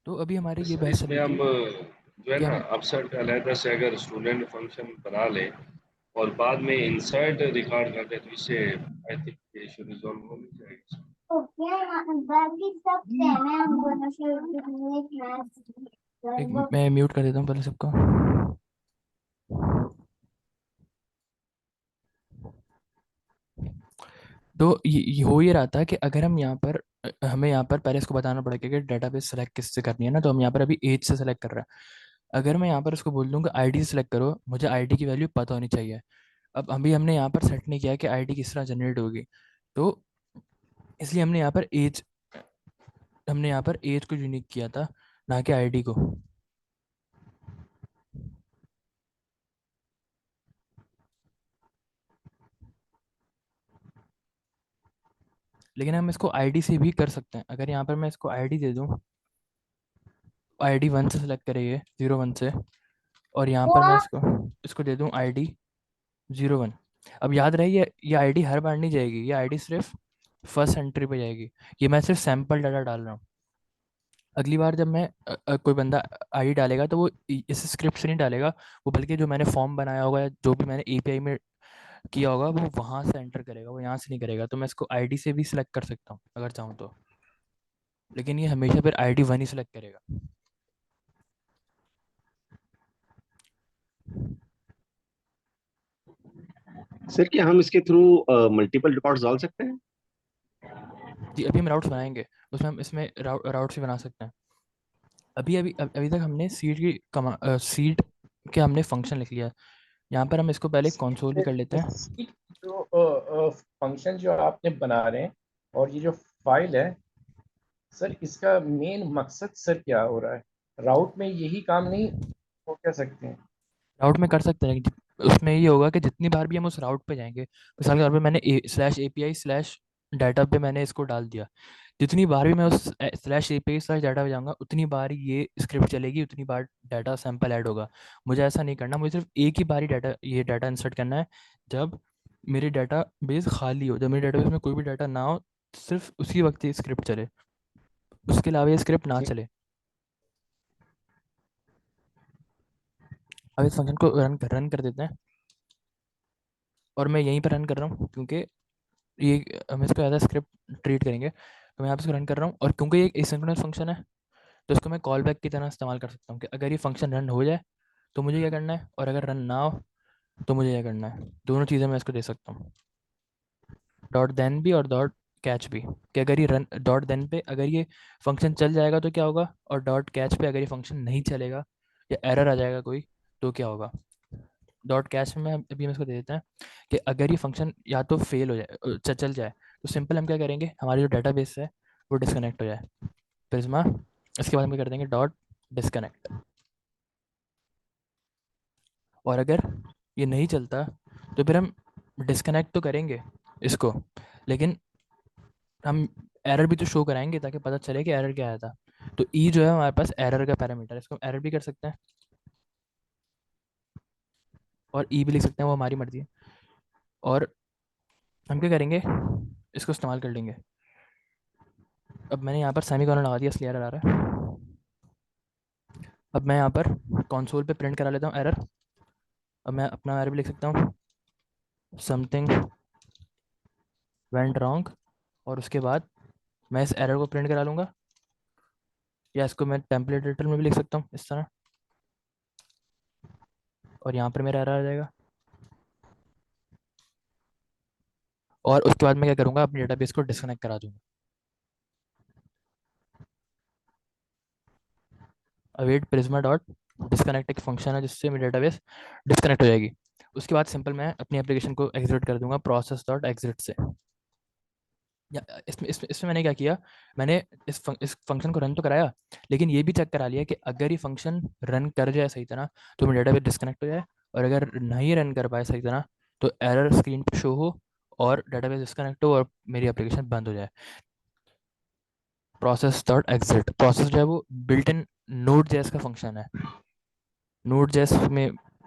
तो अभी हमारी ये सर बहस चल इसमें रही हम थी जो है कि ना हम अपसेट अलहदा से अगर स्टूडेंट फंक्शन बना ले और बाद में इंसर्ट रिकॉर्ड कर दे तो इससे आई थिंक ये इशू रिजॉल्व हो नहीं जाएगी। बाकी सब सेम है, हम दोनों से एक मैं म्यूट कर देता हूँ पहले सबको। तो ये हो ही रहा था कि अगर हम यहाँ पर हमें यहाँ पर पहले इसको बताना पड़ेगा कि डेटाबेस सेलेक्ट किससे करनी है ना, तो हम यहाँ पर अभी एज से सेलेक्ट कर रहे हैं। अगर मैं यहाँ पर इसको बोल दूंगा आईडी सेलेक्ट करो, मुझे आईडी की वैल्यू पता होनी चाहिए। अब अभी हमने यहाँ पर सेट नहीं किया कि आईडी किस तरह जनरेट होगी, तो इसलिए हमने यहाँ पर एज को यूनिक किया था, ना कि आईडी को। लेकिन हम इसको आईडी से भी कर सकते हैं। अगर यहाँ पर मैं इसको आईडी दे दूँ, आईडी 1 से सेलेक्ट करिए, 01 से, और यहाँ पर मैं इसको इसको दे दूँ आईडी 01। अब याद रहे ये आईडी हर बार नहीं जाएगी, ये आईडी सिर्फ फर्स्ट एंट्री पे जाएगी। ये मैं सिर्फ सैंपल डाटा डाल रहा हूँ। अगली बार जब मैं कोई बंदा आईडी डालेगा तो वो इस स्क्रिप्ट से नहीं डालेगा, वो बल्कि जो मैंने फॉर्म बनाया होगा या जो भी मैंने एपीआई में किया होगा वो वहाँ से एंटर करेगा, वो यहाँ से नहीं करेगा। तो मैं इसको आईडी से भी सिलेक्ट कर सकता हूँ अगर चाहूँ तो, लेकिन ये हमेशा फिर आईडी 1 ही सिलेक्ट करेगा। सर क्या हम इसके थ्रू मल्टीपल रिकॉर्ड्स डाल सकते हैं? जी अभी हम राउट्स बनाएंगे, उसमें हम इसमें राउट्स भी बना सकते हैं। अभी तक हमने सीट के हमने फंक्शन लिख लिया। यहाँ पर हम इसको पहले कंसोल भी कर लेते हैं। सीट जो फंक्शन जो आपने बना रहे हैं और ये जो फाइल है सर, इसका मेन मकसद सर क्या हो रहा है? राउट में यही काम नहीं हो क्या सकते हैं? राउट में कर सकते हैं, उसमें ये होगा कि जितनी बार भी हम उस राउट पे जाएंगे, मिसाल के तौर पे मैंने स्लैश एपीआई स्लैश डाटा पे मैंने इसको डाल दिया, जितनी बार भी मैं उस स्लैश एपीआई स्लैश डाटा पे जाऊंगा उतनी बार ये स्क्रिप्ट चलेगी, उतनी बार डाटा सैंपल ऐड होगा। मुझे ऐसा नहीं करना, मुझे सिर्फ एक ही बार ही डाटा इंसर्ट करना है, जब मेरी डाटा बेस खाली हो, जब मेरे डाटा बेस में कोई भी डाटा ना हो, सिर्फ उसी वक्त ये स्क्रिप्ट चले, उसके अलावा ये स्क्रिप्ट ना ठीक। चले। अब इस फंक्शन को रन कर देते हैं, और मैं यहीं पर रन कर रहा हूँ क्योंकि ये हम इसको एज स्क्रिप्ट ट्रीट करेंगे। तो मैं यहाँ पे इसको रन कर रहा हूँ, और क्योंकि ये एसिंक्रोनस फंक्शन है तो इसको मैं कॉल बैक की तरह इस्तेमाल कर सकता हूँ कि अगर ये फंक्शन रन हो जाए तो मुझे क्या करना है, और अगर रन ना हो तो मुझे क्या करना है। दोनों चीज़ें मैं इसको दे सकता हूँ, डॉट देन भी और डॉट कैच भी, कि अगर ये रन डॉट देन पे अगर ये फंक्शन चल जाएगा तो क्या होगा, और डॉट कैच पे अगर ये फंक्शन नहीं चलेगा या एरर आ जाएगा कोई तो क्या होगा। डॉट कैच में अभी हम इसको दे देते हैं कि अगर ये फंक्शन या तो फेल हो जाए चल जाए, तो सिंपल हम क्या करेंगे, हमारी जो डेटाबेस है वो डिस्कनेक्ट हो जाए, प्रिज्मा। इसके बाद हम क्या कर देंगे, डॉट डिस्कनेक्ट। और अगर ये नहीं चलता तो फिर हम डिस्कनेक्ट तो करेंगे इसको, लेकिन हम एरर भी तो शो कराएंगे ताकि पता चले कि एरर क्या आया था। तो ई जो है हमारे पास एरर का पैरामीटर, इसको हम एरर भी कर सकते हैं और ई भी लिख सकते हैं, वो हमारी मर्जी है। और हम क्या करेंगे, इसको इस्तेमाल कर लेंगे। अब मैंने यहाँ पर सेमीकोलन लगा दिया इसलिए एरर आ रहा है। अब मैं यहाँ पर कंसोल पे प्रिंट करा लेता हूँ एरर। अब मैं अपना एरर भी लिख सकता हूँ, समथिंग वेंट रॉन्ग, और उसके बाद मैं इस एरर को प्रिंट करा लूँगा, या इसको मैं टेम्पलेट एडिटर में भी लिख सकता हूँ इस तरह, और यहाँ पर मेरा एरर आ जाएगा। और उसके बाद मैं क्या करूँगा, अपनी डेटाबेस को डिस्कनेक्ट करा दूँगा। अवेट प्रिज्मा डॉट डिस्कनेक्ट एक फंक्शन है जिससे मेरी डेटाबेस डिस्कनेक्ट हो जाएगी। उसके बाद सिंपल मैं अपनी एप्लीकेशन को एग्जिट कर दूंगा प्रोसेस डॉट एग्जिट से। या इसमें मैंने क्या किया, मैंने इस फंक्शन को रन तो कराया, लेकिन ये भी चेक करा लिया कि अगर ये फंक्शन रन कर जाए सही तरह तो मेरा डेटाबेस डिस्कनेक्ट हो जाए, और अगर नहीं रन कर पाए सही तरह तो एरर स्क्रीन पर शो हो और डेटाबेस डिस्कनेक्ट हो और मेरी एप्लीकेशन बंद हो जाए। प्रोसेस डॉट एग्जिट, प्रोसेस जो है वो बिल्ट इन नोड जेएस का फंक्शन है। नोड जेएस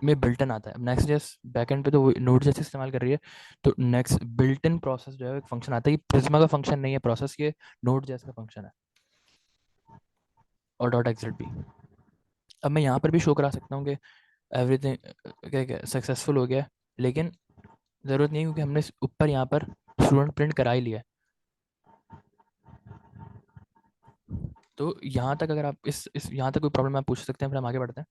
में बिल्ट इन आता है। नेक्स्ट जेएस बैकएंड पे तो वो नोड जेएस इस्तेमाल कर रही है, तो नेक्स्ट बिल्ट इन प्रोसेस जो है एक फंक्शन आता है। ये प्रिज्मा का फंक्शन नहीं है प्रोसेस, ये नोड जेएस का फंक्शन है। और डॉट एग्जिट भी। अब मैं यहाँ पर भी शो करा सकता हूँ कि एवरीथिंग क्या क्या सक्सेसफुल हो गया है, लेकिन ज़रूरत नहीं, क्योंकि हमने ऊपर यहाँ पर स्टूडेंट प्रिंट करा ही लिया है। तो यहाँ तक अगर आप इस यहाँ तक कोई प्रॉब्लम आप पूछ सकते हैं, फिर हम आगे बढ़ते हैं।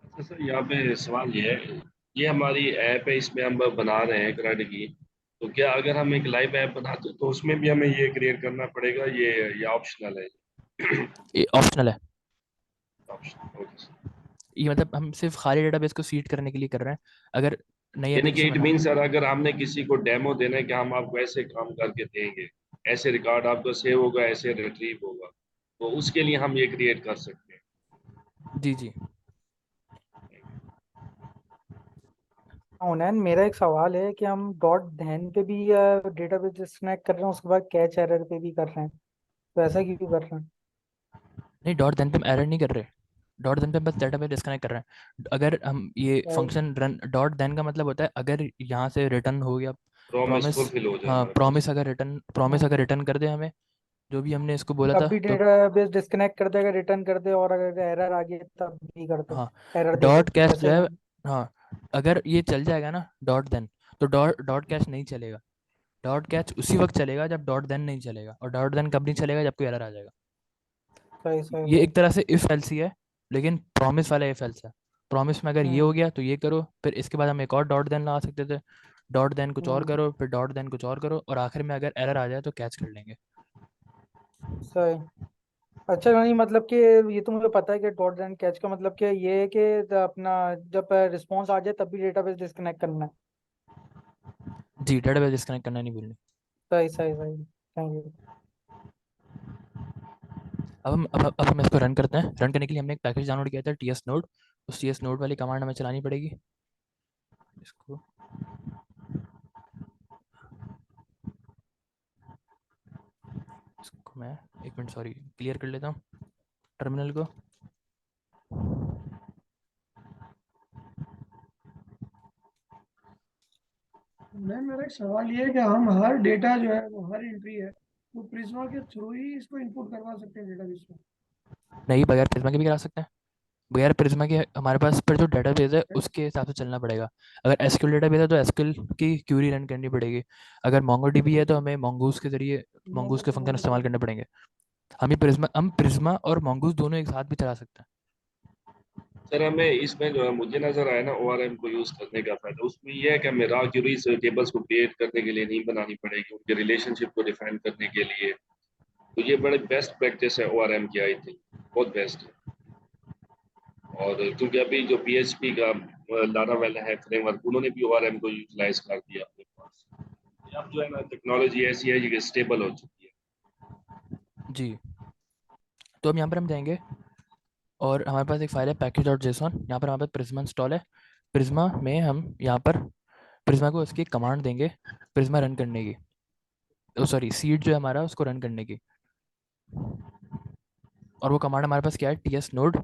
अच्छा सर, यहाँ पे सवाल ये है, ये हमारी ऐप है, इसमें हम बना रहे हैं कराटे की, तो क्या अगर हम एक लाइव ऐप बनाते हैं तो उसमें भी हमें ये क्रिएट करना पड़ेगा, ये ऑप्शनल है? ये ऑप्शनल है। Option, okay sir. ये मतलब हम सिर्फ खाली डेटाबेस को सीड करने के लिए कर रहे हैं। अगर नई यानी कि एप्लीकेशन इट बना, मीन सर, अगर हमने किसी को डेमो देना है कि हम आपको ऐसे काम करके देंगे, ऐसे रिकॉर्ड आपको सेव होगा, ऐसे रिट्रीव होगा, तो उसके लिए हम ये क्रिएट कर सकते हैं। जी जी। उन्नयन, मेरा एक सवाल है कि हम डॉट धैन पे भी डेटाबेस डिस्कनेक्ट कर रहे हैं, उसके बाद कैच एरर पे भी कर रहे हैं, तो ऐसा क्यों कर रहे हैं? नहीं, डॉट देन पे हम एरर नहीं कर रहे, डॉट देन पे बस डाटाबेस डिस्कनेक्ट कर रहे हैं। अगर हम ये Right. Function run, dot then का मतलब होता है अगर यहाँ से रिटर्न हो गया प्रॉमिस प्रॉमिस, फुलफिल हो जाए हाँ हमारे पास। प्रॉमिस अगर रिटर्न कर दे हमें, जो भी हमने इसको बोला तब था, भी तो डेटाबेस डिस्कनेक्ट कर देगा, रिटर्न कर दे, और अगर एरर आ गई तब भी कर दे, हाँ एरर दे दे, डॉट कैश जो ऐसे है, नहीं? हाँ अगर ये चल जाएगा ना डॉट देन, तो डॉट डॉट कैश नहीं चलेगा। डॉट कैच उसी वक्त चलेगा जब डॉट देन नहीं चलेगा, और डॉट देन कब नहीं चलेगा, जब कोई एरर आ जाएगा। सही सही ये सही। एक तरह से इफ एल्स ही है, लेकिन प्रॉमिस वाला इफ एल्स है। प्रॉमिस में अगर ये हो हम्म गया तो ये करो, फिर इसके बाद हम एक और डॉट देन लगा सकते थे, डॉट देन कुछ और हम्म करो, फिर डॉट देन कुछ और करो, और आखिर में अगर एरर आ जाए तो कैच कर लेंगे। सही। अच्छा, नहीं मतलब कि ये तो मुझे पता है कि डॉट एंड कैच का मतलब कि ये है कि अपना जब रिस्पॉन्स आ जाए तब भी डेटाबेस डिस्कनेक्ट करना है। जी, डेटाबेस डिस्कनेक्ट करना नहीं भूलनी। सही सही सही, थैंक यू। अब हम इसको रन करते हैं। रन करने के लिए हमने एक पैकेज डाउनलोड किया था टीएस नोड, उस टीएस नोड वाली कमांड हमें चलानी पड़ेगी। इसको इसको मैं एक मिनट सॉरी क्लियर कर लेता हूँ टर्मिनल को। मैम, मेरा एक सवाल ये है कि हम हर डेटा जो है, वो हर एंट्री है, वो प्रिज्मा के थ्रू ही इसको इनपुट करवा सकते हैं डेटाबेस में? नहीं, बगैर प्रिज्मा के भी करा सकते हैं। बगैर प्रिज्मा के हमारे पास पर जो डेटाबेस है उसके हिसाब से चलना पड़ेगा। अगर एसक्यूएल डेटाबेस है तो एसक्यूएल की क्यूरी रन करनी पड़ेगी। अगर मोंगोडीबी है तो हमें मोंगूस के जरिए मोंगूस के फंक्शन इस्तेमाल करने पड़ेंगे। हम प्रिज्मा और मोंगूस दोनों एक साथ भी चला सकते हैं। सर, हमें इसमें जो है मुझे नजर आया ना ORM को यूज करने का फायदा, उसमें ये है कि हमें रॉ क्यूरीज टेबल्स को क्रिएट करने के लिए नहीं बनानी पड़ेगी, उनके रिलेशनशिप को डिफाइन करने के लिए। तो ये बड़े बेस्ट प्रैक्टिस है ORM की, आई थिंक बहुत बेस्ट है। और क्योंकि अभी जो PHP का लारावेल है फ्रेमवर्क, उन्होंने भी ORM को यूटिलाइज कर दिया अपने पास। अब जो है ना, टेक्नोलॉजी ऐसी है कि स्टेबल हो चुकी है। जी, तो अब यहाँ पर हम जाएंगे और हमारे पास एक फाइल है पैकेज डॉट जेसॉन। यहाँ पर हमारे पास प्रिज्मा इंस्टॉल है। प्रिज्मा में हम यहाँ पर प्रिज्मा को उसकी कमांड देंगे प्रिज्मा रन करने की, सॉरी सीड जो है हमारा उसको रन करने की। और वो कमांड हमारे पास क्या है, टीएस नोड।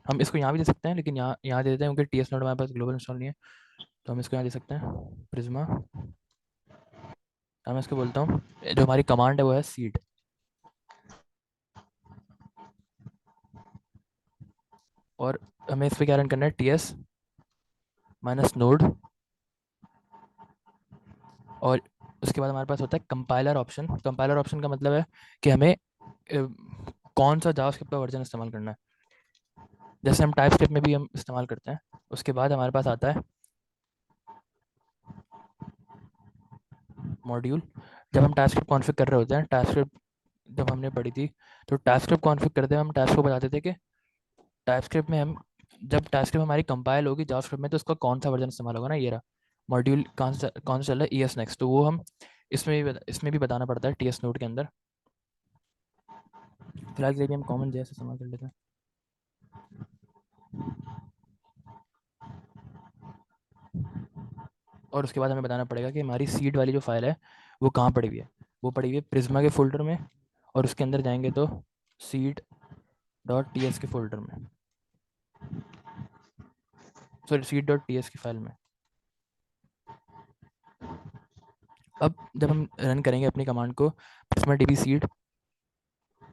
हम इसको यहाँ भी दे सकते हैं, लेकिन यहाँ यहाँ दे देते हैं क्योंकि टीएस नोड हमारे पास ग्लोबल इंस्टॉल नहीं है, तो हम इसको यहाँ दे सकते हैं प्रिज्मा। मैं इसको बोलता हूँ जो हमारी कमांड है वो है सीड। और हमें इस पर क्या रन करना है, टीएस माइनस नोड। और उसके बाद हमारे पास होता है कंपाइलर ऑप्शन। कंपाइलर ऑप्शन का मतलब है कि हमें कौन सा जावास्क्रिप्ट का वर्जन इस्तेमाल करना है, जैसे हम टाइपस्क्रिप्ट में भी हम इस्तेमाल करते हैं। उसके बाद हमारे पास आता है मॉड्यूल। जब हम टाइपस्क्रिप्ट कॉन्फ़िग कर रहे होते हैं, टाइपस्क्रिप्ट जब हमने पढ़ी थी, तो टाइपस्क्रिप्ट कॉन्फ़िग करते हैं हम टाइप्स को बताते थे कि टाइपस्क्रिप्ट में हम जब टाइपस्क्रिप्ट हमारी कंपाइल होगी जावास्क्रिप्ट में, तो उसका कौन सा वर्जन इस्तेमाल होगा ना, ये रहा मॉड्यूल कौन सा चल रहा है, ES नेक्स्ट। तो वो हम इसमें भी बताना पड़ता है TS नोड के अंदर। फिलहाल के लिए भी हम कॉमन JS इस्तेमाल कर लेते हैं। और उसके बाद हमें बताना पड़ेगा कि हमारी सीड वाली जो फाइल है वो कहाँ पड़ी हुई है। वो पड़ी हुई है प्रिज्मा के फोल्डर में, और उसके अंदर जाएंगे तो सीड डॉट टी एस के फोल्डर में, sorry seed dot T S की फाइल में। अब जब हम रन करेंगे अपनी कमांड को प्रिज्मा DB सीड,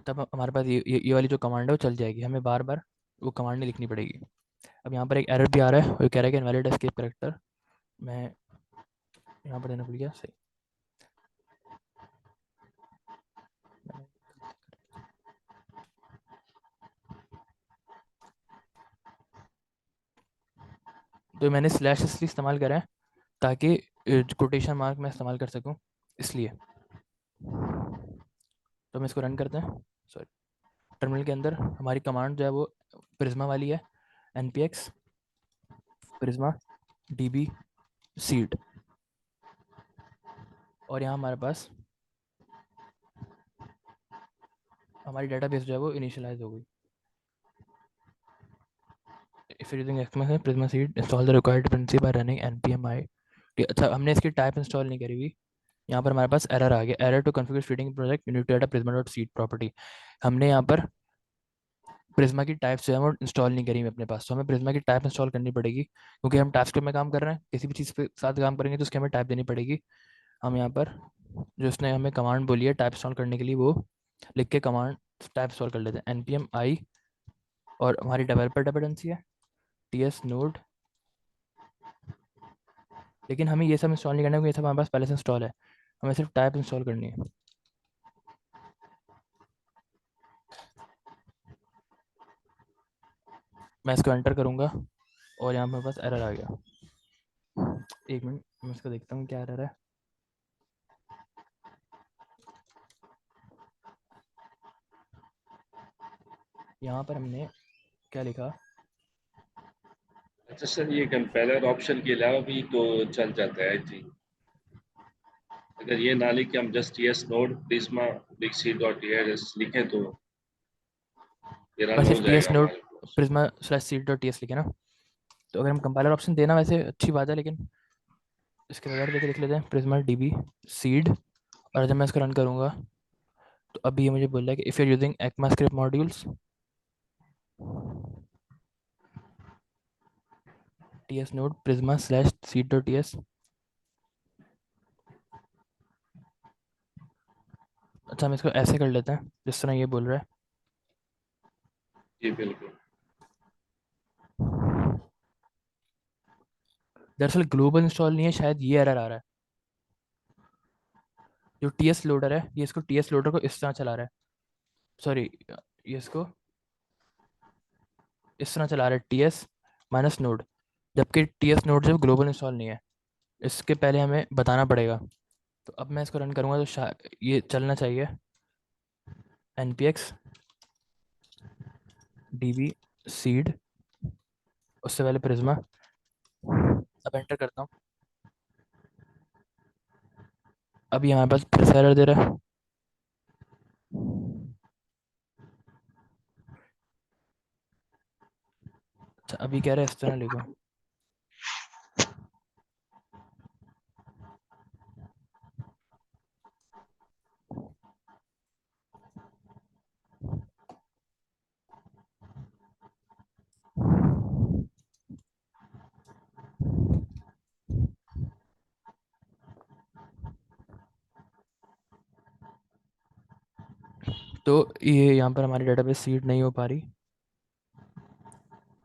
तब हमारे पास ये वाली जो कमांड है वो चल जाएगी, हमें बार बार वो कमांड नहीं लिखनी पड़ेगी। अब यहाँ पर एक एरर भी आ रहा है, वो कह रहा है कि इनवैलिड एस्केप करेक्टर, मैं यहाँ पर देना भूल गया सही। तो मैंने स्लैश इसलिए इस्तेमाल करा है ताकि कोटेशन मार्क मैं इस्तेमाल कर सकूं, इसलिए। तो हम इसको रन करते हैं। सॉरी, टर्मिनल के अंदर हमारी कमांड जो है वो प्रिज्मा वाली है, npx प्रिज्मा db सीड, और यहाँ हमारे पास हमारी डेटाबेस जो है वो इनिशियलाइज हो गई। If using XMS Prisma seed install the required dependency by running npm i। अच्छा, हमने इसकी टाइप इंस्टॉल नहीं करी हुई, यहाँ पर हमारे पास एरर आ गया, error to configure feeding project unit data Prisma dot seed property. हमने यहाँ पर प्रिज्मा की टाइप जो है वो इंस्टॉल नहीं करी हुई अपने पास, तो हमें प्रिज्मा की टाइप इंस्टॉल करनी पड़ेगी, क्योंकि हम टास्क में काम कर रहे हैं, किसी भी चीज़ के साथ काम करेंगे तो उसकी हमें टाइप देनी पड़ेगी। हम यहाँ पर जो उसने हमें कमांड बोली है टाइप इंस्टॉल करने के लिए, वो लिख के कमांड टाइप इंस्टॉल कर लेते हैं, npm i, और हमारी डेवलपर डिपेंडेंसी है ts node। लेकिन हमें ये सब इंस्टॉल नहीं करना है, क्योंकि ये सब हमारे पास पहले से इंस्टॉल है, हमें सिर्फ टाइप इंस्टॉल करनी है। मैं इसको एंटर करूँगा और यहाँ मेरे पास एरर आ गया। एक मिनट, मैं इसको देखता हूँ क्या एरर है। यहाँ पर हमने क्या लिखा, अच्छा सर, ये कंपेलर ऑप्शन के अलावा भी तो चल जाता है जी। अगर ये ना लिख के हम just yes node Prisma dixie.ts लिखें तो ये रन बस हो सिर्फ ts जाएगा नोड हमारे पास। Prisma slash seed dot ts लिखे ना। तो अगर हम कंपाइलर ऑप्शन देना वैसे अच्छी बात है, लेकिन इसके बगैर देखे लिख लेते हैं प्रिज्मा db सीड, और जब मैं इसको रन करूँगा तो अभी ये मुझे बोल रहा है कि if you're using ECMAScript modules ts node prisma slash seed dot ts। अच्छा, हम इसको ऐसे कर लेते हैं जिस तरह ये बोल रहा है। जी बिल्कुल। दरअसल ग्लोबल इंस्टॉल नहीं है, शायद ये एरर आ रहा है। जो ts लोडर है ये इसको ts लोडर को इस तरह चला रहा है, सॉरी, ये इसको इस तरह चला रहा है ts माइनस नोड, जबकि ts नोड जो ग्लोबल इंस्टॉल नहीं है, इसके पहले हमें बताना पड़ेगा। तो अब मैं इसको रन करूँगा तो ये चलना चाहिए, npx db सीड, उससे पहले प्रिज्मा। अब एंटर करता हूँ, अभी हमारे पास फिर से एरर दे रहा है। अच्छा, अभी कह रहा है इस तरह लिखो। तो ये यहाँ पर हमारी डेटाबेस सीड नहीं हो पा रही,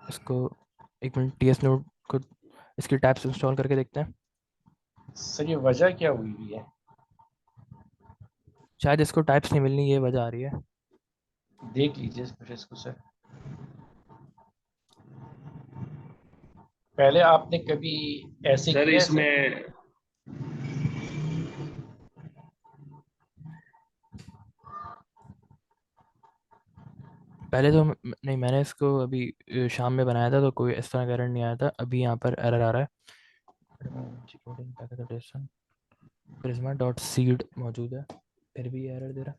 इसको एक मिनट ts नोड को इसकी टैब्स इंस्टॉल करके देखते हैं। सर ये वजह क्या हुई हुई है? शायद इसको टाइप्स नहीं मिलनी, ये वजह आ रही है। देख लीजिए फिर इसको सर। पहले आपने कभी ऐसे सर किया है सर? इसमें पहले तो नहीं, मैंने इसको अभी शाम में बनाया था तो कोई इस तरह का एरर नहीं आया था, अभी यहाँ पर एरर आ रहा है। प्रिज्मा डॉट सीड मौजूद है, फिर भी एरर दे रहा है।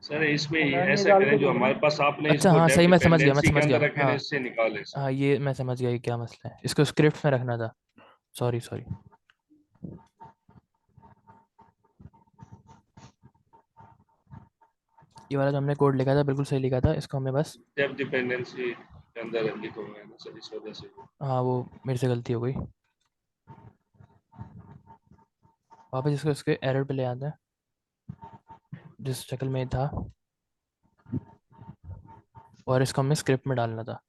सर इसमें मैंने ऐसा निकाल करें के जो देख रहा हमारे हूँ। पास आपने अच्छा इसको हाँ डेप सही, मैं समझ गया, मैं डिपेंडेंसी के समझ गया। अंदर रखे हाँ हैं, इससे निकाले सर। हाँ, ये मैं समझ गया कि क्या मसला है, इसको स्क्रिप्ट में रखना था। Sorry sorry. ये वाला जो हमने कोड लिखा था बिल्कुल सही लिखा था, इसको हमें बस, डेप डिपेंडेंसी के अंदर लिखा हुआ है ना सर, इस वजह से। हाँ वो मेरे से गलती हो गई। वापस इसको इसके एरर पे ले आते हैं जिस शक्ल में था, और इसको हमें स्क्रिप्ट में डालना था।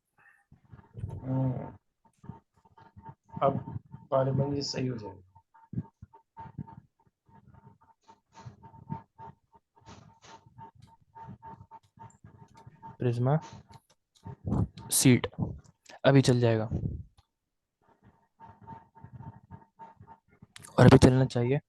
हम्म, अब गालिबन ये सही हो जाएगा। प्रिज्मा सीट अभी चल जाएगा, और अभी चलना चाहिए।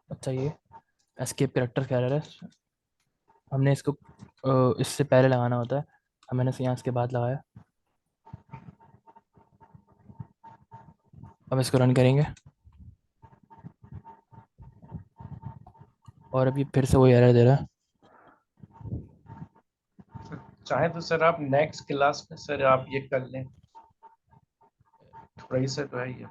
अच्छा, ये एस्केप कैरेक्टर कह रहा है, हमने इसको इससे पहले लगाना होता है, हमने इसे यहाँ इसके बाद लगाया। अब इसको रन करेंगे और अभी फिर से वही एरर दे रहा है। चाहे तो सर आप नेक्स्ट क्लास में सर आप ये कर लें, थोड़ा ही सा तो है ये।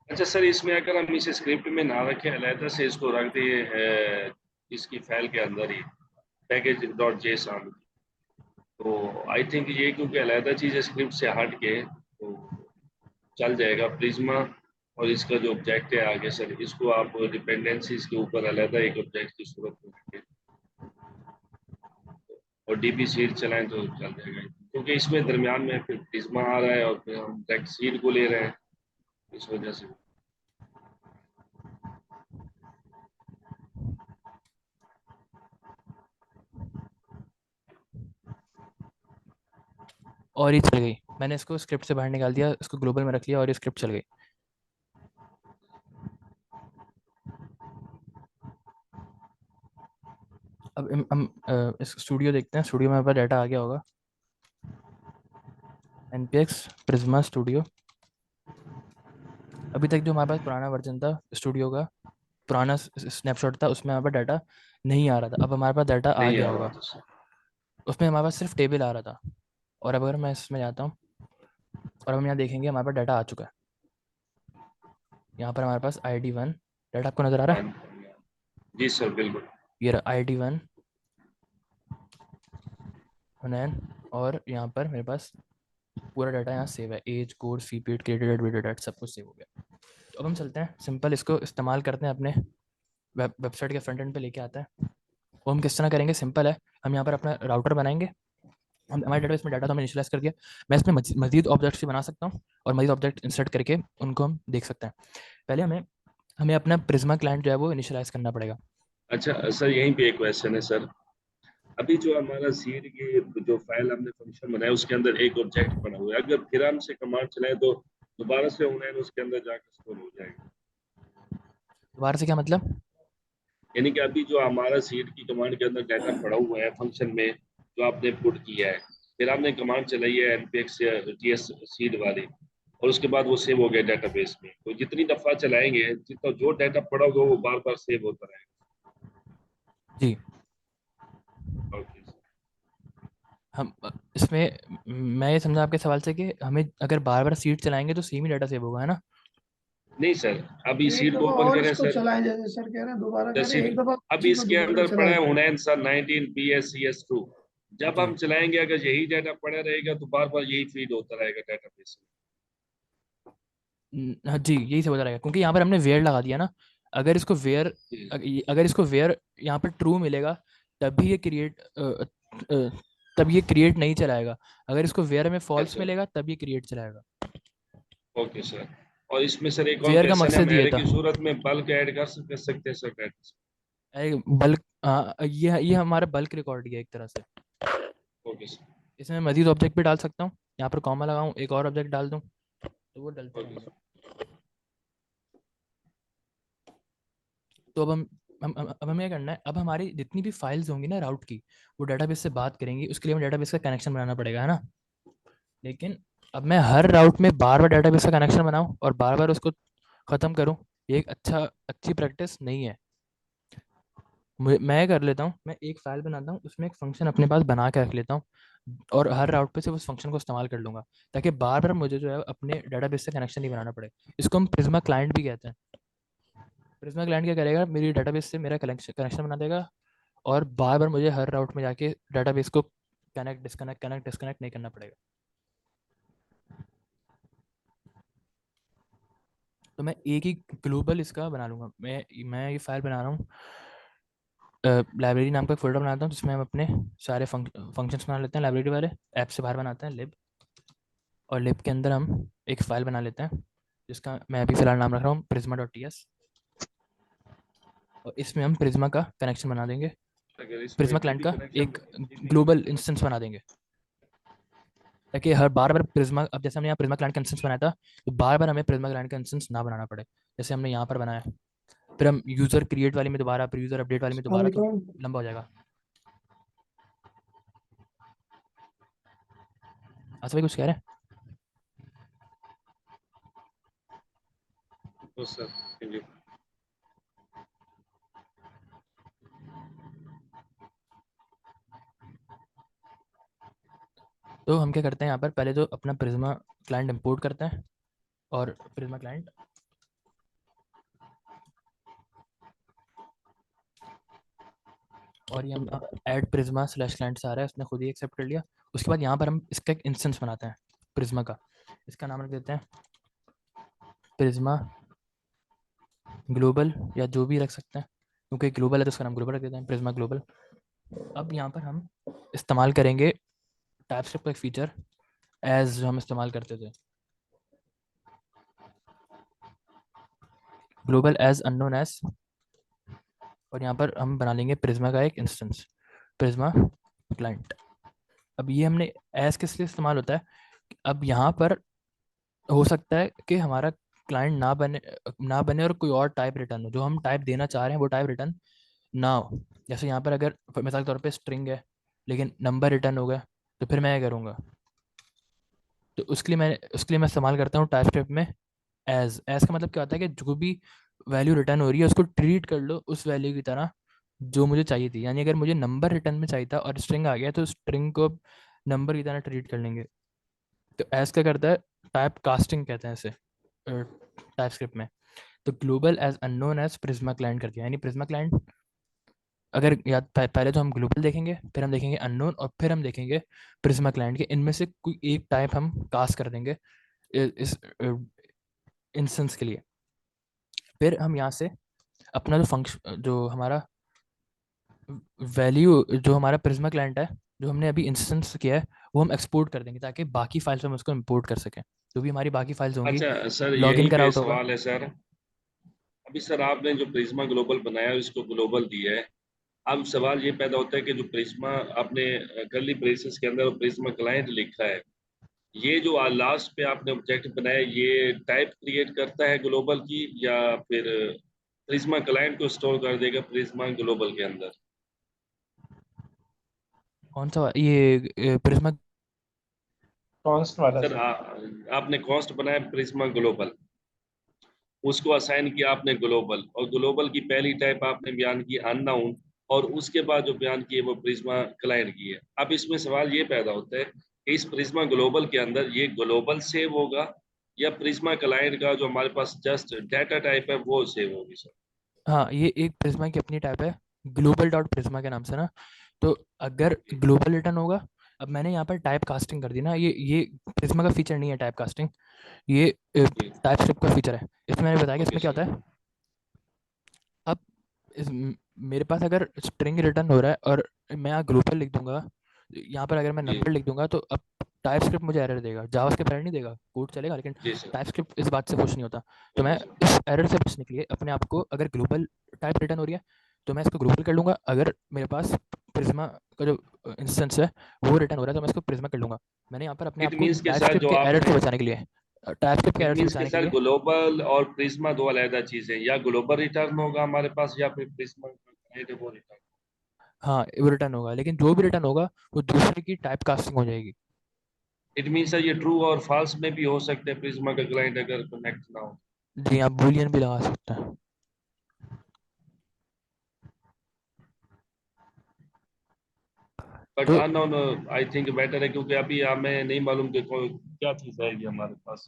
अच्छा सर, इसमें अगर हम इसे स्क्रिप्ट में ना रखें, अलहदा से इसको रख दें इसकी फाइल के अंदर ही, पैकेज डॉट जेसन, तो आई थिंक ये क्योंकि अलहदा चीज़ है स्क्रिप्ट से हट के, तो चल जाएगा। प्रिज्मा और इसका जो ऑब्जेक्ट है आगे सर, इसको आप डिपेंडेंसीज के ऊपर अलहदा एक ऑब्जेक्ट की सूरत में रखें और डीपी सीड चलाएं तो चल जाएगा, क्योंकि इसमें दरमियान में फिर प्रिज्मा आ रहा है और फिर हम डायरेक्ट सीड को ले रहे हैं, इस वजह से। और ये चल गई, मैंने इसको स्क्रिप्ट से बाहर निकाल दिया, इसको ग्लोबल में रख लिया और ये स्क्रिप्ट चल गई। अब हम इस स्टूडियो देखते हैं, स्टूडियो में हमारे पास डाटा आ गया होगा, npx प्रिज्मा स्टूडियो। अभी तक जो हमारे पास पुराना वर्जन था स्टूडियो का, पुराना स्नैपशॉट था, उसमें हमारे पास डाटा नहीं आ रहा था। अब हमारे पास डाटा आ नहीं गया आ होगा, रहा था सर। उसमें हमारे पास सिर्फ टेबल आ रहा था। और अब अगर मैं इसमें जाता हूँ और हम यहाँ देखेंगे, हमारे पास डाटा आ चुका है। यहाँ पर हमारे पास ID1 डाटा आपको नज़र आ रहा है, जी सर बिल्कुल। ये रहा ID1 हुनैन, और यहाँ पर मेरे पास पूरा डाटा यहाँ सेव है, एज, कोड, सीपीट, क्रेडिट, वेडिट, सब कुछ सेव हो गया। तो अब हम चलते हैं, सिंपल इसको इस्तेमाल करते हैं, अपने वेबसाइट के फ्रंट एंड पे लेके आते हैं। वो हम किस तरह करेंगे, सिंपल है, हम यहाँ पर अपना राउटर बनाएंगे। हम हमारे डेटाबेस में डाटा तो हमने इनिशियलाइज कर दिया, मैं इसमें मजीद ऑब्जेक्ट्स भी बना सकता हूँ और मजीद ऑब्जेक्ट इंसर्ट करके उनको हम देख सकते हैं। पहले हमें हमें अपना प्रिज्मा क्लाइंट जो है वो इनिशियलाइज करना पड़ेगा। अच्छा सर, यहीं पे एक क्वेश्चन है सर। अभी जो हमारा सीड की जो फाइल हमने फंक्शन बनाया उसके अंदर एक ऑब्जेक्ट पड़ा हुआ है, अगर फिर हम से कमांड चलाए तो दोबारा से उन्हें उसके अंदर जाकर स्टोर हो जाएगा। दोबारा से क्या मतलब? यानी कि अभी जो हमारा सीड की कमांड के अंदर डाटा पड़ा हुआ है फंक्शन में, जो आपने पुट किया है, फिर आपने कमांड चलाई है npx या ts सीड वाली, और उसके बाद वो सेव हो गया डेटाबेस में, तो जितनी दफा चलाएंगे जितना जो डाटा पड़ा होगा वो बार बार सेव होता रहेगा। जी, ओके सर। हम इसमें मैं ये समझा आपके सवाल से कि हमें अगर बार बार सीट चलाएंगे तो सेम ही डाटा सेव होगा, है ना? नहीं सर, अभी एक सीड को दफा ओपन और करें इसको सर। चलाएं, जैसे सर कह रहे हैं दोबारा करें, जैसे एक दफा अभी उसी को इसके दोबारा अंदर पड़ा चलाएं। है हुनैन सर 19 BSCS2, जब जी हम चलाएंगे अगर यही डाटा पड़ा रहेगा तो बार बार यही फीड होता रहेगा डेटाबेस हाँ जी, यही सब होता रहेगा, क्योंकि यहाँ पर हमने वेयर लगा दिया ना। अगर इसको वेयर में। अगर इसको वेयर यहाँ पर ट्रू मिलेगा तभी ये क्रिएट तब ये क्रिएट नहीं चलाएगा। अगर इसको वेयर में फॉल्स अच्छा, मिलेगा तब ये क्रिएट चलाएगा। Okay sir. और इसमें सर एक और वेयर का क्वेश्चन है, हम मकसद ये एरे था, की सूरत में बल्क ऐड कर सकते हैं सर डेटा? बल्क, ये हमारा बल्क रिकॉर्ड है एक तरह से। Okay sir. इसमें मजीद ऑब्जेक्ट भी डाल सकता हूँ, यहाँ पर कॉमा लगाऊँ, एक और ऑब्जेक्ट डाल दूँ, तो वो डलते ओके रहेंगे। सर। तो अब हमें क्या करना है, अब हमारी जितनी भी फाइल्स होंगी ना राउट की, वो डेटाबेस से बात करेंगी, उसके लिए हमें डेटाबेस का कनेक्शन बनाना पड़ेगा, है ना? लेकिन अब मैं हर राउट में बार बार डेटाबेस का कनेक्शन बनाऊं और बार बार उसको ख़त्म करूं, ये एक अच्छी प्रैक्टिस नहीं है। मैं कर लेता हूँ, मैं एक फाइल बनाता हूँ, उसमें एक फंक्शन अपने पास बना के रख लेता हूँ, और हर राउट पे सिर्फ उस फंक्शन को इस्तेमाल कर लूँगा, ताकि बार बार मुझे जो है अपने डेटाबेस से कनेक्शन नहीं बनाना पड़े। इसको हम प्रिज्मा क्लाइंट भी कहते हैं। प्रिज्मा क्लाइंट क्या करेगा, मेरी डेटाबेस से मेरा कनेक्शन बना देगा और बार बार मुझे हर राउट में जाके डेटाबेस को कनेक्ट डिस्कनेक्ट नहीं करना पड़ेगा। तो मैं एक ही ग्लोबल इसका बना लूँगा। मैं ये फाइल बना रहा हूँ, लाइब्रेरी नाम का एक फोल्डर बनाता हूँ जिसमें हम अपने सारे फंक्शंस बना लेते हैं लाइब्रेरी वाले। ऐप से बाहर बनाते हैं लिब, और लिब के अंदर हम एक फाइल बना लेते हैं जिसका मैं अभी फिलहाल नाम रख रहा हूँ prisma.ts, और इसमें हम प्रिज्मा का कनेक्शन बना देंगे, अगर इसमें प्रिज्मा क्लाइंट का एक ग्लोबल इंस्टेंस बना देंगे, ताकि हर बार बार प्रिज्मा, अब जैसे हमने यहाँ प्रिज्मा क्लाइंट का इंस्टेंस बनाया था, तो बार बार हमें प्रिज्मा क्लाइंट का इंस्टेंस ना बनाना पड़े, जैसे हमने यहाँ पर बनाया। फिर हम यूजर क्रिएट वाले में दोबारा, फिर यूजर अपडेट वाले में दोबारा, तो लंबा हो जाएगा। अच्छा भाई कुछ कह रहे हैं? Sir thank you. तो हम क्या करते हैं यहाँ पर, पहले तो अपना प्रिज्मा क्लाइंट इंपोर्ट करते हैं, और प्रिज्मा क्लाइंट और ये हम ऐड प्रिज्मा स्लैश क्लाइंट से आ रहा है, उसने खुद ही एक्सेप्ट कर लिया। उसके बाद यहाँ पर हम इसका एक इंस्टेंस बनाते हैं प्रिज्मा का, इसका नाम रख देते हैं प्रिज्मा ग्लोबल, या जो भी रख सकते हैं, क्योंकि ग्लोबल है तो उसका नाम ग्लोबल रख देते हैं, प्रिज्मा ग्लोबल। अब यहाँ पर हम इस्तेमाल करेंगे टाइपस्क्रिप्ट का एक फीचर एज, जो हम इस्तेमाल करते थे, ग्लोबल एज अननोन एज, और यहाँ पर हम बना लेंगे प्रिज्मा का एक इंस्टेंस, प्रिज्मा क्लाइंट। अब ये हमने एज किस लिए इस्तेमाल होता है, अब यहाँ पर हो सकता है कि हमारा क्लाइंट ना बने और कोई और टाइप रिटर्न हो, जो हम टाइप देना चाह रहे हैं वो टाइप रिटर्न ना हो। जैसे यहाँ पर अगर मिसाल के तौर पे स्ट्रिंग है लेकिन नंबर रिटर्न हो गया, तो फिर मैं क्या करूँगा, तो उसके लिए मैं इस्तेमाल करता हूँ टाइपस्क्रिप्ट में एज का मतलब क्या होता है कि जो भी वैल्यू रिटर्न हो रही है उसको ट्रीट कर लो उस वैल्यू की तरह जो मुझे चाहिए थी। यानी अगर मुझे नंबर रिटर्न में चाहिए था और स्ट्रिंग आ गया, तो स्ट्रिंग को नंबर की तरह ट्रीट कर लेंगे। तो एज क्या करता है, टाइप कास्टिंग कहते हैं इसे टाइपस्क्रिप्ट में। तो global as unknown as Prisma client कर दिया, यानी प्रिज्मा क्लाइंट अगर याद पहले तो हम ग्लोबल देखेंगे, फिर हम देखेंगे अननोन, और फिर हम देखेंगे प्रिज्मा क्लाइंट के, इनमें से कोई एक टाइप हम कास्ट कर देंगे इस इंस्टेंस के लिए। फिर हम यहाँ से अपना जो फंक्शन, जो हमारा वैल्यू, जो हमारा प्रिज्मा क्लाइंट है, जो हमने अभी इंस्टेंस किया है, वो हम एक्सपोर्ट कर देंगे ताकि बाकी फाइल्स में हम उसको इंपोर्ट कर सकें। जो भी हमारी बाकी फाइल्स होंगी, अच्छा सर लॉगिन यहीं का पे राउट होगा। सवाल है सर। अभी सर आपने जो प्रिज्मा ग्लोबल बनाया है उसको ग्लोबल दिया है, अब सवाल ये पैदा होता है कि जो प्रिज्मा आपने कर्ली ब्रेसेस के अंदर प्रिज्मा क्लाइंट लिखा है, ये जो लास्ट पे आपने ऑब्जेक्ट बनाया ये टाइप क्रिएट करता है ग्लोबल की, या फिर प्रिज्मा क्लाइंट को स्टोर कर देगा प्रिज्मा ग्लोबल के अंदर? कौन सा ये प्रिज्मा? कॉन्स्ट वाला सर सर। आपने कॉस्ट बनाया प्रिज्मा ग्लोबल, उसको असाइन किया आपने ग्लोबल, और ग्लोबल की पहली टाइप आपने बयान की अननाउन, और उसके बाद जो बयान किए वो प्रिज्मा क्लाइंट की है। अब इसमें सवाल ये पैदा होता है कि इस प्रिज्मा ग्लोबल के अंदर ये ग्लोबल सेव होगा, या प्रिज्मा क्लाइंट का जो हमारे पास जस्ट डाटा टाइप है वो सेव होगी सर? हाँ, ये एक प्रिज्मा की अपनी टाइप है, ग्लोबल डॉट प्रिज्मा के नाम से ना। तो अगर ग्लोबल रिटर्न होगा, अब मैंने यहाँ पर टाइप कास्टिंग कर दी ना, ये प्रिज्मा का फीचर नहीं है टाइप कास्टिंग, ये टाइप स्क्रिप्ट का फीचर है। इसमें मैंने बताया कि ओके इसमें क्या सर। होता है। अब मेरे पास अगर स्ट्रिंग रिटर्न हो रहा है और मैं यहाँ ग्लोबल लिख दूंगा, यहाँ पर अगर मैं जी नंबर लिख दूंगा, तो अब टाइप स्क्रिप्ट मुझे एरर देगा, जावास्क्रिप्ट एरर नहीं देगा, कोड चलेगा, लेकिन जी सर। टाइप स्क्रिप्ट इस बात से खुश नहीं होता। तो मैं ओके सर। इस एरर से बचने के लिए अपने आप को, अगर ग्लोबल टाइप रिटर्न हो रही है तो मैं इसको ग्लोबल कर लूंगा, अगर मेरे पास प्रिज्मा का जो इंस्टेंस है वो रिटर्न हो रहा है तो मैं इसको प्रिज्मा कर लूंगा। मैंने यहाँ पर अपने इट आप को मीन्स के टाइप सर स्क्रिप्ट जो के एरर आपने से बचाने के लिए, टाइप स्क्रिप्ट के इट एरर से मीन्स के बचाने के सर लिए, ग्लोबल और प्रिज्मा दो अलग चीजें, या ग्लोबल रिटर्न होगा हमारे पास या फिर प्रिज्मा वो रिटर्न? हाँ वो रिटर्न होगा, लेकिन जो भी रिटर्न होगा वो दूसरे की टाइप कास्टिंग हो जाएगी। इट मीन्स सर ये ट्रू और फॉल्स में भी हो सकते हैं प्रिज्मा का क्लाइंट अगर कनेक्ट ना हो? जी, आप बूलियन भी लगा सकते हैं। बट तो अननोन आई थिंक बेटर है, क्योंकि अभी हमें नहीं मालूम कि क्या चीज आएगी हमारे पास,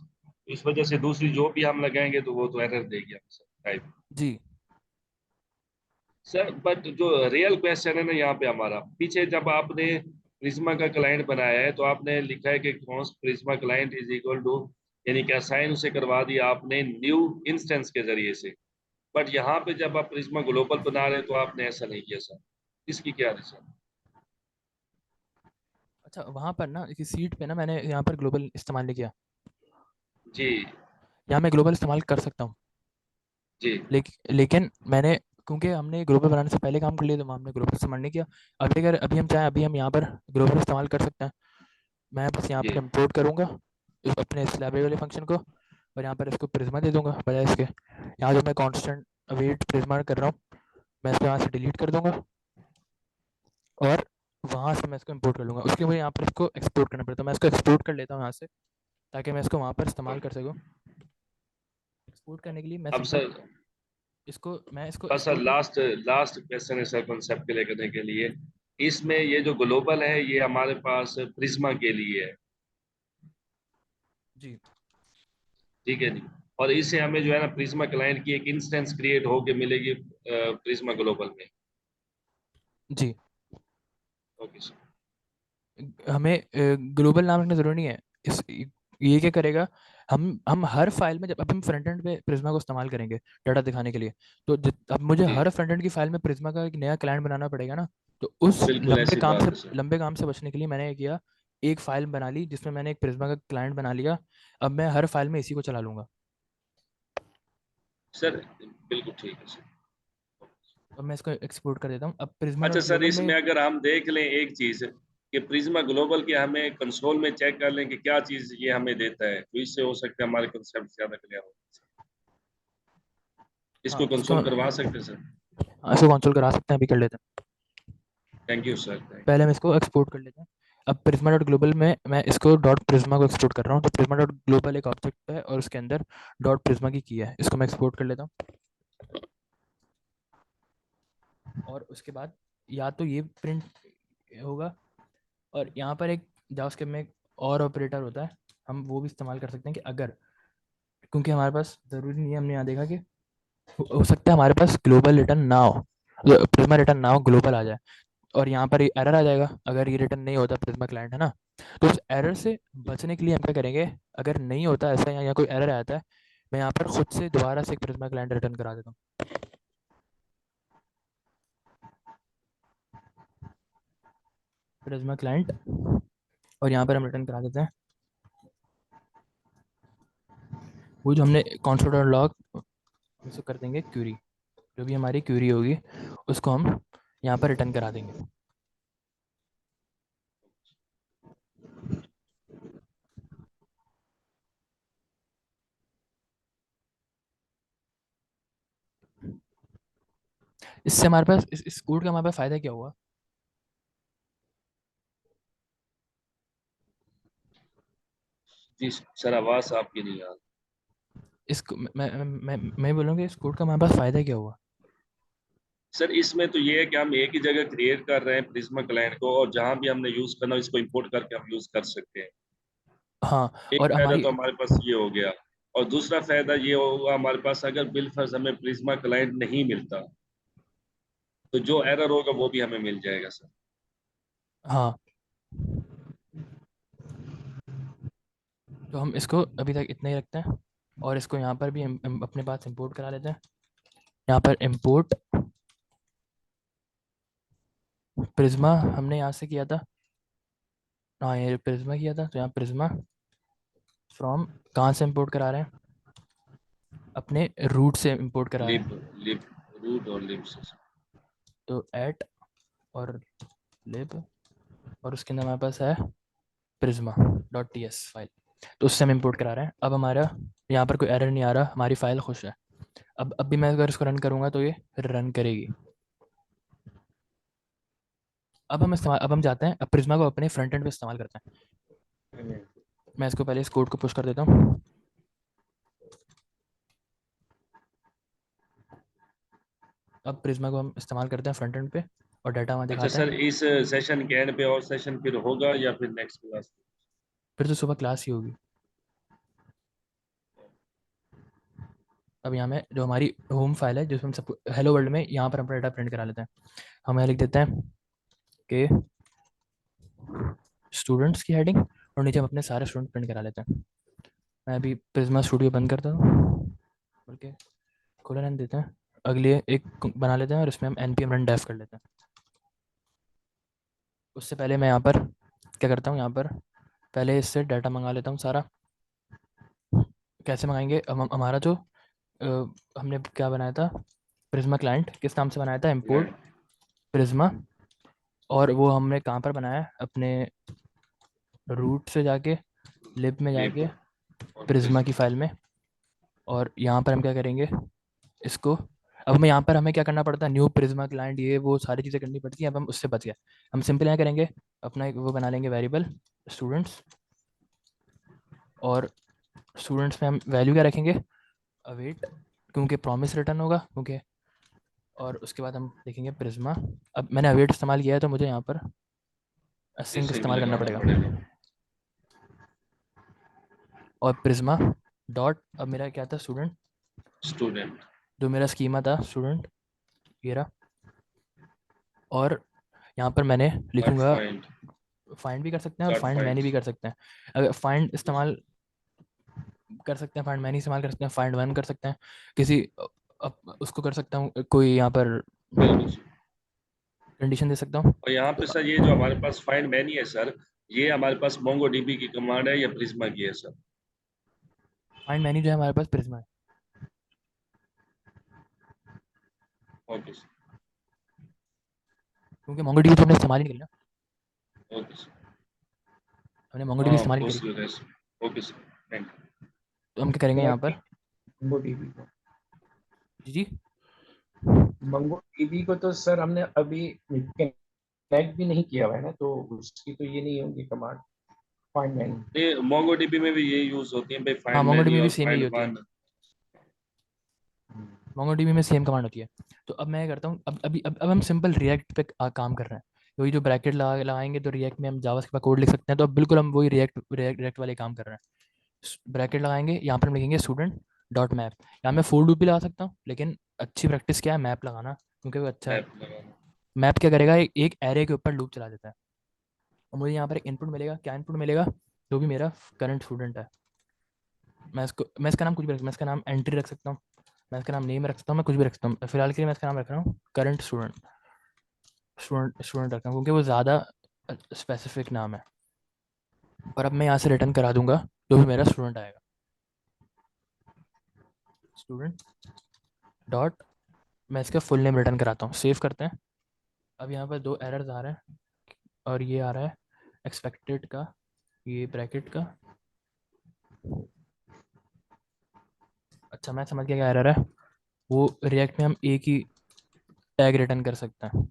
इस वजह से दूसरी जो भी हम लगाएंगे तो वो तो एरर देगी हमसे टाइप। जी, सर बट जो रियल क्वेश्चन है ना यहाँ पे हमारा, पीछे जब आपने प्रिज्मा का क्लाइंट बनाया है तो आपने लिखा है कि const Prisma client is equal to, यानी कि असाइन उसे करवा दिया आपने न्यू इंस्टेंस के जरिए से। बट यहाँ पे जब आप प्रिज्मा ग्लोबल बना रहे हैं तो आपने ऐसा नहीं किया सर, इसकी क्या रीजन? अच्छा, वहाँ पर ना इस सीट पे ना मैंने यहाँ पर ग्लोबल इस्तेमाल नहीं किया। जी यहाँ मैं ग्लोबल इस्तेमाल कर सकता हूँ, जी लेकिन मैंने, क्योंकि हमने ग्लोबल बनाने से पहले काम कर लिया तो वहाँ हमने ग्लोबल इस्तेमाल नहीं किया। अभी अगर अभी हम चाहें अभी हम यहाँ पर ग्लोबल इस्तेमाल कर सकते हैं। मैं बस यहाँ जी पर इम्पोर्ट करूँगा अपने इस लाइब्रेरी वाले फंक्शन को, और यहाँ पर इसको प्रिज्मा दे दूंगा बजाय इसके। यहाँ जो मैं कांस्टेंट वेट प्रिज्मा कर रहा हूँ, मैं इसको यहाँ से डिलीट कर दूंगा और वहाँ से मैं इसको इंपोर्ट कर लूँगा। उसके लिए मुझे यहाँ पर इसको एक्सपोर्ट करना पड़ता है। मैं इसको एक्सपोर्ट कर लेता हूँ यहाँ से, ताकि मैं इसको वहाँ पर इस्तेमाल कर सकूँ। एक्सपोर्ट करने के लिए मैं अब सिंपल सर इसको बस sir export last last question है सर कॉन्सेप्ट क्लियर करने के लिए। इसमें ये जो ग्लोबल है ये हमारे पास प्रिज्मा के लिए है, जी ठीक है जी। और इससे हमें जो है ना प्रिज्मा क्लाइंट की एक इंस्टेंस क्रिएट होके मिलेगी प्रिज्मा ग्लोबल में। जी। Okay sir. हमें ग्लोबल नाम रखना ज़रूरी नहीं है। इस ये क्या करेगा, हम हर फाइल में, जब अब हम फ्रंट एंड पे प्रिज्मा को इस्तेमाल करेंगे डाटा दिखाने के लिए, तो अब मुझे जी हर फ्रंट एंड की फाइल में प्रिज्मा का एक नया क्लाइंट बनाना पड़ेगा ना। तो उस बिल्कुल ऐसी बात है सर। लंबे काम से बचने के लिए मैंने ये किया, एक फाइल बना ली जिसमें मैंने एक प्रिज्मा का क्लाइंट बना लिया। अब मैं हर फाइल में इसी को चला लूंगा। सर बिल्कुल ठीक है सर। अब मैं इसको एक्सपोर्ट कर देता हूँ। अब प्रिज्मा अच्छा डॉट सर, ग्लोबल में इसमें अगर हम देख लें एक चीज कि प्रिज्मा ग्लोबल के हमें कंसोल में चेक कर लें कि क्या चीज ये हमें देता है, तो इससे हो सकता है हमारे कंसेप्ट ज्यादा क्लियर हो। हाँ इसको कंसोल करवा सकते हैं सर? इसको कंसोल करा सकते हैं, अभी कर लेते हैं। Thank you sir. पहले हम इसको एक्सपोर्ट कर लेते हैं। अब प्रिज्मा डॉट ग्लोबल में मैं इसको डॉट प्रिज्मा को एक्सपोर्ट कर रहा हूँ। तो प्रिज्मा डॉट ग्लोबल एक ऑब्जेक्ट है और उसके अंदर डॉट प्रिज्मा की है। इसको मैं एक्सपोर्ट कर लेता हूँ। और उसके बाद या तो ये प्रिंट होगा, और यहाँ पर एक जावास्क्रिप्ट में एक और ऑपरेटर होता है, हम वो भी इस्तेमाल कर सकते हैं कि अगर, क्योंकि हमारे पास ज़रूरी नहीं है, हमने यहाँ देखा कि हो सकता है हमारे पास ग्लोबल रिटर्न ना हो, प्रिज्मा रिटर्न ना हो, ग्लोबल आ जाए, और यहाँ पर एरर आ जाएगा अगर ये रिटर्न नहीं होता प्रिज्मा क्लाइंट, है ना। तो उस एरर से बचने के लिए हम क्या करेंगे, अगर नहीं होता ऐसा या कोई एरर आता है, मैं यहाँ पर खुद से दोबारा से एक प्रिज्मा क्लाइंट रिटर्न करा देता हूँ। प्रिज्मा क्लाइंट, और यहाँ पर हम रिटर्न करा देते हैं वो जो हमने console डॉट लॉग उसको कर देंगे क्यूरी, जो भी हमारी क्यूरी होगी उसको हम यहाँ पर रिटर्न करा देंगे। इससे हमारे पास इस कोड का हमारे पास फ़ायदा क्या हुआ? जी सर, आवाज आपकी नहीं आ रही। इस मैं बोलूँगा इस कोड का हमारे पास फ़ायदा क्या हुआ? सर इसमें तो ये है कि हम एक ही जगह क्रिएट कर रहे हैं प्रिज्मा क्लाइंट को, और जहां भी हमने यूज करना हो इसको इंपोर्ट करके हम यूज कर सकते हैं। हाँ, एक और फायदा हमारी, तो हमारे पास ये हो गया, और दूसरा फायदा ये होगा हमारे पास, अगर बिलफर्ज हमें प्रिज्मा क्लाइंट नहीं मिलता तो जो एरर होगा वो भी हमें मिल जाएगा सर। हाँ, तो हम इसको अभी तक इतना ही रखते हैं, और इसको यहाँ पर भी हम अपने पास इंपोर्ट करा लेते हैं। यहाँ पर इंपोर्ट प्रिज्मा हमने यहाँ से किया था, हाँ ये प्रिज्मा किया था, तो यहाँ प्रिज्मा फ्रॉम कहाँ से इंपोर्ट करा रहे हैं, अपने रूट से इंपोर्ट करा रहे लिब हैं। लिब रूट और लिब से सर। तो एट और लिब, और उसके अंदर हमारे पास है Prisma dot T S file, तो उससे हम इंपोर्ट करा रहे हैं। अब हमारा यहाँ पर कोई एरर नहीं आ रहा, हमारी फाइल खुश है। अब भी मैं अगर इसको रन करूँगा तो ये रन करेगी। अब हम जाते हैं, अब प्रिज्मा को अपने फ्रंट एंड पे इस्तेमाल करते हैं। मैं इसको पहले इस कोड को पुश कर देता हूँ। अब प्रिज्मा को हम इस्तेमाल करते हैं फ्रंट एंड पे, और डाटा वहाँ अच्छा दिखाता सर, है। इस सेशन के एंड पे और सेशन फिर होगा या फिर नेक्स्ट क्लास? फिर तो सुबह क्लास ही होगी। अब यहाँ में जो हमारी होम फाइल है जिसमें हम सब हेलो वर्ल्ड में यहाँ पर हम डाटा प्रिंट करा लेते हैं। हम यहाँ लिख देते हैं कि स्टूडेंट्स की हेडिंग और नीचे हम अपने सारे स्टूडेंट प्रिंट करा लेते हैं। मैं अभी प्रिज्मा स्टूडियो बंद करता हूँ, बल्कि खोला रहने देते हैं। अगले एक बना लेते हैं और इसमें हम npm run dev कर लेते हैं। उससे पहले मैं यहाँ पर क्या करता हूँ, यहाँ पर पहले इससे डाटा मंगा लेता हूँ सारा। कैसे मंगाएंगे, हमारा जो हमने क्या बनाया था, प्रिज्मा क्लाइंट किस नाम से बनाया था, इम्पोर्ट प्रिज्मा, और वो हमने कहाँ पर बनाया, अपने रूट से जाके लिब में जाके प्रिज्मा की फाइल में। और यहाँ पर हम क्या करेंगे इसको, अब हमें यहाँ पर हमें क्या करना पड़ता है, न्यू प्रिज्मा क्लाइंट, ये वो सारी चीज़ें करनी पड़ती हैं। अब हम उससे बच गए, हम सिंपल यहाँ करेंगे अपना एक वो बना लेंगे वेरिएबल स्टूडेंट्स, और स्टूडेंट्स में हम वैल्यू क्या रखेंगे, अवेट, क्योंकि प्रॉमिस रिटर्न होगा क्योंकि, और उसके बाद हम देखेंगे प्रिज्मा। अब मैंने अवेट इस्तेमाल किया है तो मुझे यहाँ पर असिंक इस्तेमाल करना पड़ेगा। और प्रिज्मा डॉट, अब मेरा क्या था, स्टूडेंट, जो मेरा स्कीमा था स्टूडेंट, ये रहा। और यहाँ पर मैंने लिखूंगा, फाइंड भी कर सकते हैं और फाइंड मैनी भी कर सकते हैं। अगर फाइंड इस्तेमाल कर सकते हैं, फाइंड मैनी इस्तेमाल कर सकते हैं, फाइंड वन कर सकते हैं, किसी उसको कर सकता हूँ, कोई यहाँ पर कंडीशन दे सकता हूँ। और यहाँ पे सर ये जो हमारे पास फाइंड मैनी है सर, ये हमारे पास मोंगोडीबी की कमांड है या प्रिज्मा की है सर? फाइंड मैनी जो है हमारे पास प्रिज्मा है। ओके सर, क्योंकि मोंगोडीबी तो हमने इस्तेमाल ही नहीं करी ना, ओके सर, हमने मोंगोडीबी हाँ इस्तेमाल ही पोस्ट करी। Grace, okay sir, thank you. तो हम क्या करेंगे यहाँ पर, MongoDB को जी जी, MongoDB को तो सर हमने अभी कनेक्ट भी नहीं किया हुआ है ना, तो उसकी तो ये नहीं होगी कमांड फाइंड मैनी। ये मोंगोडीबी में भी ये यूज होती है भाई, हाँ फाइंड मोंगोडीबी मैनी में भी और सेम यही फाइंड होती है, वन। मोंगोडीबी में सेम कमांड होती है। तो अब मैं करता हूँ, अब हम सिंपल रिएक्ट पे काम कर रहे हैं। वही जो ब्रैकेट लगाएंगे तो रिएक्ट में हम जावास्क्रिप्ट का कोड लिख सकते हैं, तो अब बिल्कुल हम वही रिएक्ट वाले काम कर रहे हैं। ब्रैकेट लगाएंगे, यहाँ पर हम लिखेंगे स्टूडेंट डॉट मैप। यहाँ मैं फोर लूप भी लगा सकता हूँ, लेकिन अच्छी प्रैक्टिस क्या है, मैप लगाना, क्योंकि वो अच्छा है। मैप क्या करेगा, एक एरे के ऊपर लूप चला देता है, और मुझे यहाँ पर एक इनपुट मिलेगा। क्या इनपुट मिलेगा, जो भी मेरा करंट स्टूडेंट है, मैं इसका नाम कुछ भी मैं इसका नाम एंट्री रख सकता हूँ, मैं इसका नाम नेम रख सकता हूँ, मैं कुछ भी रख सकता हूँ। फिलहाल के लिए मैं इसका नाम रख रहा हूँ करंट स्टूडेंट, स्टूडेंट रखा हूँ क्योंकि वो ज़्यादा स्पेसिफिक नाम है। और अब मैं यहाँ से रिटर्न करा दूंगा जो भी मेरा स्टूडेंट आएगा, स्टूडेंट डॉट, मैं इसका फुल नेम रिटर्न कराता हूँ। सेव करते हैं। अब यहाँ पर दो एरर्स आ रहे हैं, और ये आ रहा है एक्सपेक्टेड का, ये ब्रैकेट का। अच्छा मैं समझ गया क्या एरर है, वो रिएक्ट में हम एक ही टैग रिटर्न कर सकते हैं।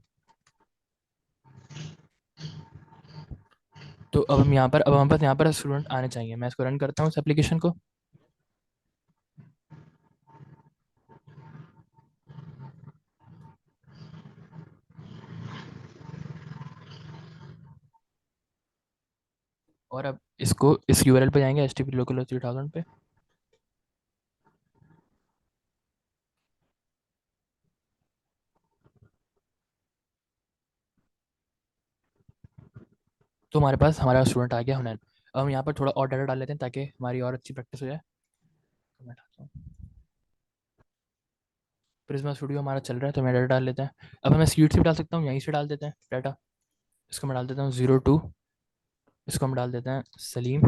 तो अब हम यहाँ पर, अब हमारे पास यहाँ पर स्टूडेंट आने चाहिए। मैं इसको रन करता हूँ इस एप्लीकेशन को। और अब इसको इस यूआरएल पे जाएंगे http localhost 3000 पे, तो हमारे पास हमारा स्टूडेंट आ गया हुनैन। अब हम यहाँ पर थोड़ा और डाटा डाल लेते हैं ताकि हमारी और अच्छी प्रैक्टिस हो जाए। तो मैं डालता हूँ, प्रिज्मा स्टूडियो हमारा चल रहा है, तो मैं डाटा डाल लेते हैं। अब मैं स्पीड से भी डाल सकता हूँ, यहीं से डाल देते हैं डाटा। इसको मैं डाल देता हूँ 02, इसको हम डाल देते हैं सलीम,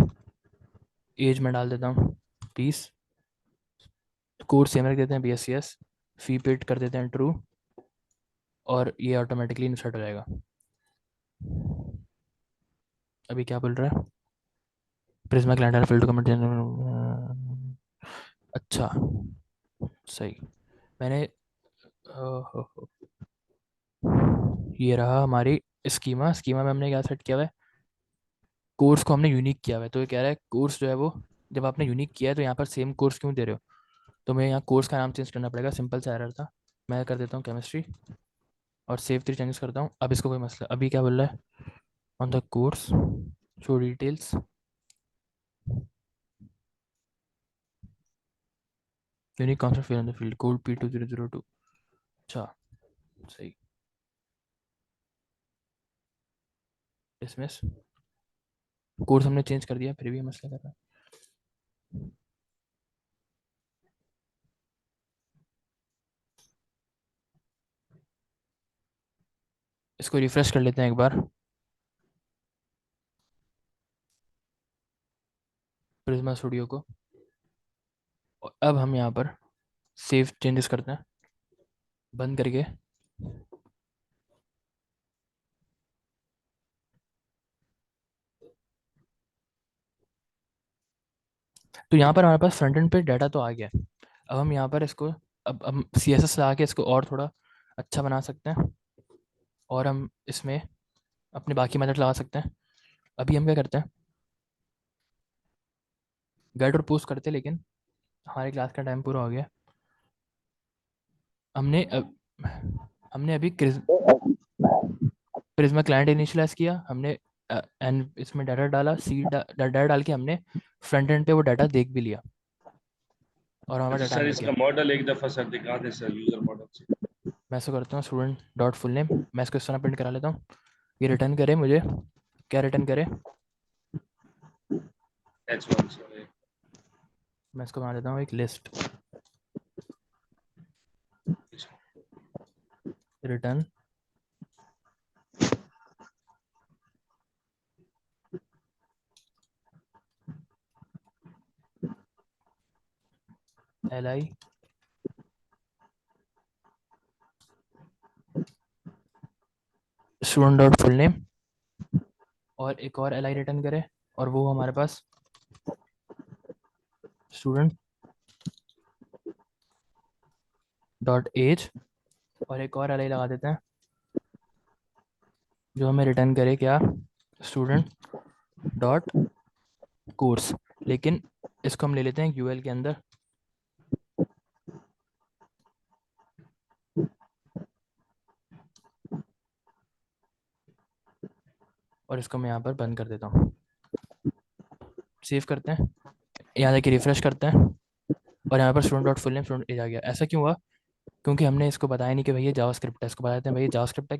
एज में डाल देता हूँ 20, कोर्स सेम रख देते हैं BSCS, फी पेड कर देते हैं ट्रू, और ये ऑटोमेटिकली इंसर्ट हो जाएगा। अभी क्या बोल रहा है, प्रिज्मा क्लाइंट फील्ड कमेंट, अच्छा सही। मैंने ये रहा हमारी स्कीमा। स्कीमा में हमने क्या सेट किया हुआ है, कोर्स को हमने यूनिक किया हुआ है। तो ये कह रहा है कोर्स जो है वो, जब आपने यूनिक किया है तो यहाँ पर सेम कोर्स क्यों दे रहे हो, तो मैं यहाँ कोर्स का नाम चेंज करना पड़ेगा। सिंपल सा एरर था, मैं कर देता हूँ केमिस्ट्री और सेव 3 चेंजेस करता हूँ। अब इसको कोई मसला, अभी क्या बोल रहा है, on the course show details, unique constant fill in the field code P2002। अच्छा सही। डिसमिस। कोर्स हमने चेंज कर दिया फिर भी ये मसला कर रहा है। इसको रिफ्रेश कर लेते हैं एक बार। प्रिज्मा स्टूडियो को। और अब हम यहाँ पर सेव चेंजेस करते हैं बंद करके। तो यहाँ पर हमारे पास फ्रंट एंड पे डाटा तो आ गया। अब हम यहाँ पर इसको अब हम CSS लगा के इसको और थोड़ा अच्छा बना सकते हैं और हम इसमें अपने बाकी मेथड लगा सकते हैं। अभी हम क्या करते हैं, गेट और पोस्ट करते हैं, लेकिन हमारे क्लास का टाइम पूरा हो गया। हमने अभी प्रिज्मा क्लाइंट इनिशियलाइज किया, हमने एंड इसमें डाटा डाला, सी डाटा डाल के हमने फ्रंट एंड पे वो डाटा देख भी लिया और हमारा अच्छा डाटा सर, अंदर इसका गया। मॉडल एक दफ़ा सर दिखा दें सर, यूज़र मॉडल से। मैं ऐसा करता हूँ स्टूडेंट डॉट फुल नेम, मैं इसको इस तरह प्रिंट करा लेता हूँ। ये रिटर्न करे मुझे, क्या रिटर्न करे, H1 सर। मैं इसको बना देता हूँ एक list. Return li student dot full name और एक और li रिटर्न करे, और वो हमारे पास स्टूडेंट डॉट एज और एक और li लगा देते हैं जो हमें रिटर्न करे क्या, स्टूडेंट डॉट कोर्स। लेकिन इसको हम ले लेते हैं यूएल के अंदर। और इसको मैं यहाँ पर बंद कर देता हूँ। सेव करते हैं, यहाँ देखिए रिफ्रेश करते हैं और यहाँ पर student dot full name student age आ गया। ऐसा क्यों हुआ, क्योंकि हमने इसको बताया नहीं कि भाई ये जावास्क्रिप्ट है। इसको बताते हैं भाई ये जावास्क्रिप्ट है,